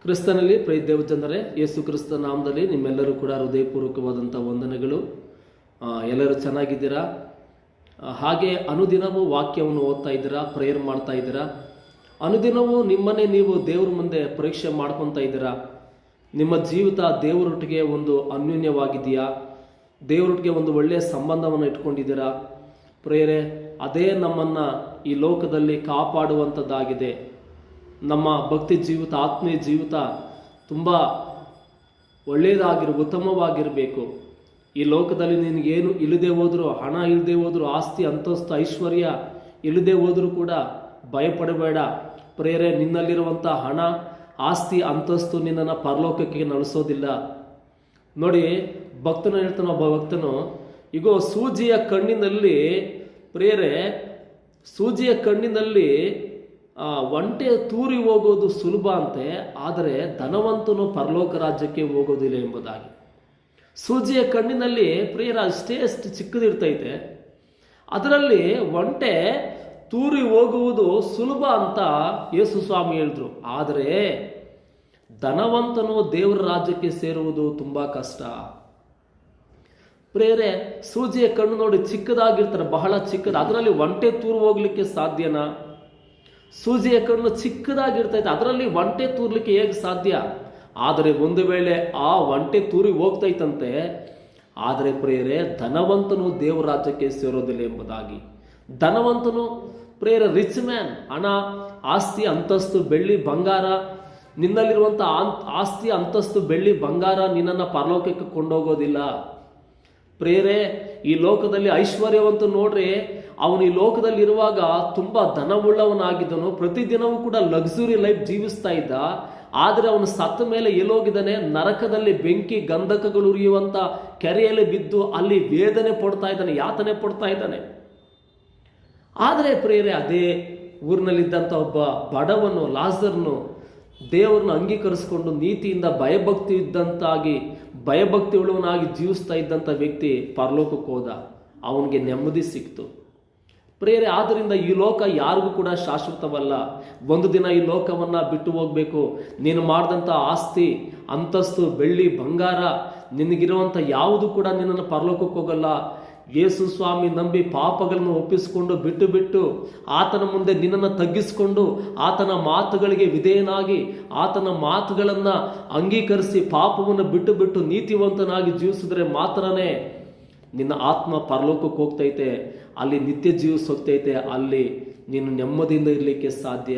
ಕ್ರಿಸ್ತನಲ್ಲಿ ಪ್ರಿಯ ದೇವಜನರೇ, ಯೇಸು ಕ್ರಿಸ್ತ ನಾಮದಲ್ಲಿ ನಿಮ್ಮೆಲ್ಲರೂ ಕೂಡ ಹೃದಯಪೂರ್ವಕವಾದಂಥ ವಂದನೆಗಳು. ಎಲ್ಲರೂ ಚೆನ್ನಾಗಿದ್ದೀರಾ? ಹಾಗೆ ಅನುದಿನವೂ ವಾಕ್ಯವನ್ನು ಓದ್ತಾ ಇದ್ದೀರಾ, ಪ್ರೇಯರ್ ಮಾಡ್ತಾ ಇದ್ದೀರಾ? ಅನುದಿನವೂ ನಿಮ್ಮನ್ನೇ ನೀವು ದೇವ್ರ ಮುಂದೆ ಪರೀಕ್ಷೆ ಮಾಡ್ಕೊತಾ ಇದ್ದೀರಾ? ನಿಮ್ಮ ಜೀವಿತ ದೇವರೊಟ್ಟಿಗೆ ಒಂದು ಅನ್ಯೋನ್ಯವಾಗಿದೆಯಾ? ದೇವರೊಟ್ಟಿಗೆ ಒಂದು ಒಳ್ಳೆಯ ಸಂಬಂಧವನ್ನು ಇಟ್ಕೊಂಡಿದ್ದೀರಾ? ಪ್ರೇಯರೇ, ಅದೇ ನಮ್ಮನ್ನು ಈ ಲೋಕದಲ್ಲಿ ಕಾಪಾಡುವಂಥದ್ದಾಗಿದೆ. ನಮ್ಮ ಭಕ್ತಿ ಜೀವಿತ, ಆತ್ಮೀಯ ಜೀವಿತ ತುಂಬ ಉತ್ತಮವಾಗಿರಬೇಕು. ಈ ಲೋಕದಲ್ಲಿ ನಿನಗೇನು ಇಲ್ಲದೆ ಹೋದರೂ, ಹಣ ಇಲ್ಲದೆ ಹೋದರೂ, ಆಸ್ತಿ ಅಂತಸ್ತು ಐಶ್ವರ್ಯ ಇಲ್ಲದೆ ಹೋದರೂ ಕೂಡ ಭಯಪಡಬೇಡ. ಪ್ರೇರೆ, ನಿನ್ನಲ್ಲಿರುವಂಥ ಹಣ ಆಸ್ತಿ ಅಂತಸ್ತು ನಿನ್ನನ್ನು ಪರಲೋಕಕ್ಕೆ ನಡೆಸೋದಿಲ್ಲ. ನೋಡಿ, ಭಕ್ತನು ಹೇಳ್ತಾನೆ, ಒಬ್ಬ ಭಕ್ತನು, ಈಗ ಸೂಜಿಯ ಕಣ್ಣಿನಲ್ಲಿ ಪ್ರೇರೆ, ಸೂಜಿಯ ಕಣ್ಣಿನಲ್ಲಿ ಒಂಟೆ ತೂರಿ ಹೋಗೋದು ಸುಲಭ ಅಂತೆ, ಆದರೆ ಧನವಂತನು ಪರಲೋಕ ರಾಜ್ಯಕ್ಕೆ ಹೋಗೋದಿಲ್ಲ ಎಂಬುದಾಗಿ. ಸೂಜಿಯ ಕಣ್ಣಿನಲ್ಲಿ ಪ್ರೇರ ಅಷ್ಟು ಚಿಕ್ಕದಿರ್ತೈತೆ, ಅದರಲ್ಲಿ ಒಂಟೆ ತೂರಿ ಹೋಗುವುದು ಸುಲಭ ಅಂತ ಯೇಸು ಸ್ವಾಮಿ ಹೇಳಿದ್ರು. ಆದರೆ ಧನವಂತನು ದೇವರ ರಾಜ್ಯಕ್ಕೆ ಸೇರುವುದು ತುಂಬ ಕಷ್ಟ. ಪ್ರೇರೆ, ಸೂಜಿಯ ಕಣ್ಣು ನೋಡಿ ಚಿಕ್ಕದಾಗಿರ್ತಾರೆ, ಬಹಳ ಚಿಕ್ಕದ, ಅದರಲ್ಲಿ ಒಂಟೆ ತೂರು ಹೋಗ್ಲಿಕ್ಕೆ ಸಾಧ್ಯನಾ? ಸೂಜಿಯ ಕಣ್ಣು ಚಿಕ್ಕದಾಗಿರ್ತೈತೆ, ಅದರಲ್ಲಿ ಒಂಟೆ ತೂರ್ಲಿಕ್ಕೆ ಹೇಗೆ ಸಾಧ್ಯ? ಆದರೆ ಒಂದು ವೇಳೆ ಆ ಒಂಟೆ ತೂರಿ ಹೋಗ್ತೈತಂತೆ. ಆದರೆ ಪ್ರೇರೆ, ಧನವಂತನು ದೇವರ ರಾಜ್ಯಕ್ಕೆ ಸೇರೋದಿಲ್ಲ ಎಂಬುದಾಗಿ. ಧನವಂತನು ಪ್ರೇರೆ, ರಿಚ್ ಮ್ಯಾನ್, ಹಣ ಆಸ್ತಿ ಅಂತಸ್ತು ಬೆಳ್ಳಿ ಬಂಗಾರ, ನಿನ್ನಲ್ಲಿರುವಂಥ ಆಸ್ತಿ ಅಂತಸ್ತು ಬೆಳ್ಳಿ ಬಂಗಾರ ನಿನ್ನನ್ನು ಪರಲೋಕಕ್ಕೆ ಕೊಂಡೋಗೋದಿಲ್ಲ. ಪ್ರೇರೆ, ಈ ಲೋಕದಲ್ಲಿ ಐಶ್ವರ್ಯವಂತ ನೋಡ್ರಿ, ಅವನು ಈ ಲೋಕದಲ್ಲಿ ಇರುವಾಗ ತುಂಬಾ ಧನವುಳ್ಳವನಾಗಿದ್ದನು, ಪ್ರತಿದಿನವೂ ಕೂಡ ಲಕ್ಸುರಿ ಲೈಫ್ ಜೀವಿಸ್ತಾ ಇದ್ದ. ಆದರೆ ಅವನು ಸತ್ತ ಮೇಲೆ ಎಲ್ಲೋಗಿದ್ದಾನೆ? ನರಕದಲ್ಲಿ ಬೆಂಕಿ ಗಂಧಕಗಳು ಉರಿಯುವಂತ ಕೆರೆಯಲ್ಲಿ ಬಿದ್ದು ಅಲ್ಲಿ ವೇದನೆ ಪಡ್ತಾ ಇದ್ದಾನೆ, ಯಾತನೆ ಪಡ್ತಾ ಇದ್ದಾನೆ. ಆದರೆ ಪ್ರೇರೆ, ಅದೇ ಊರಿನಲ್ಲಿದ್ದಂಥ ಒಬ್ಬ ಬಡವನು ಲಾಜರನು ದೇವರನ್ನು ಅಂಗೀಕರಿಸಿಕೊಂಡು ನೀತಿಯಿಂದ ಭಯಭಕ್ತಿ ಉಳ್ಳವನಾಗಿ ಜೀವಿಸ್ತಾ ಇದ್ದಂಥ ವ್ಯಕ್ತಿ ಪರಲೋಕಕ್ಕೆ ಹೋದ. ಅವನಿಗೆ ನೆಮ್ಮದಿ ಸಿಕ್ತು. ಪ್ರೇರೆ, ಆದ್ದರಿಂದ ಈ ಲೋಕ ಯಾರಿಗೂ ಕೂಡ ಶಾಶ್ವತವಲ್ಲ. ಒಂದು ದಿನ ಈ ಲೋಕವನ್ನ ಬಿಟ್ಟು ಹೋಗ್ಬೇಕು. ನೀನು ಮಾಡಿದಂಥ ಆಸ್ತಿ ಅಂತಸ್ತು ಬೆಳ್ಳಿ ಬಂಗಾರ ನಿನಗಿರುವಂಥ ಯಾವುದು ಕೂಡ ನಿನ್ನನ್ನು ಪರಲೋಕಕ್ಕೆ ಹೋಗಲ್ಲ. ಯೇಸು ಸ್ವಾಮಿ ನಂಬಿ ಪಾಪಗಳನ್ನು ಒಪ್ಪಿಸಿಕೊಂಡು ಬಿಟ್ಟು ಆತನ ಮುಂದೆ ನಿನ್ನನ್ನು ತಗ್ಗಿಸಿಕೊಂಡು ಆತನ ಮಾತುಗಳಿಗೆ ವಿಧೇಯನಾಗಿ ಆತನ ಮಾತುಗಳನ್ನು ಅಂಗೀಕರಿಸಿ ಪಾಪವನ್ನು ಬಿಟ್ಟು ನೀತಿವಂತನಾಗಿ ಜೀವಿಸಿದ್ರೆ ಮಾತ್ರನೇ ನಿನ್ನ ಆತ್ಮ ಪರಲೋಕಕ್ಕೆ ಹೋಗ್ತೈತೆ, ಅಲ್ಲಿ ನಿತ್ಯ ಜೀವ ಹೋಗ್ತೈತೆ, ಅಲ್ಲಿ ನೀನು ನೆಮ್ಮದಿಯಿಂದ ಇರಲಿಕ್ಕೆ ಸಾಧ್ಯ.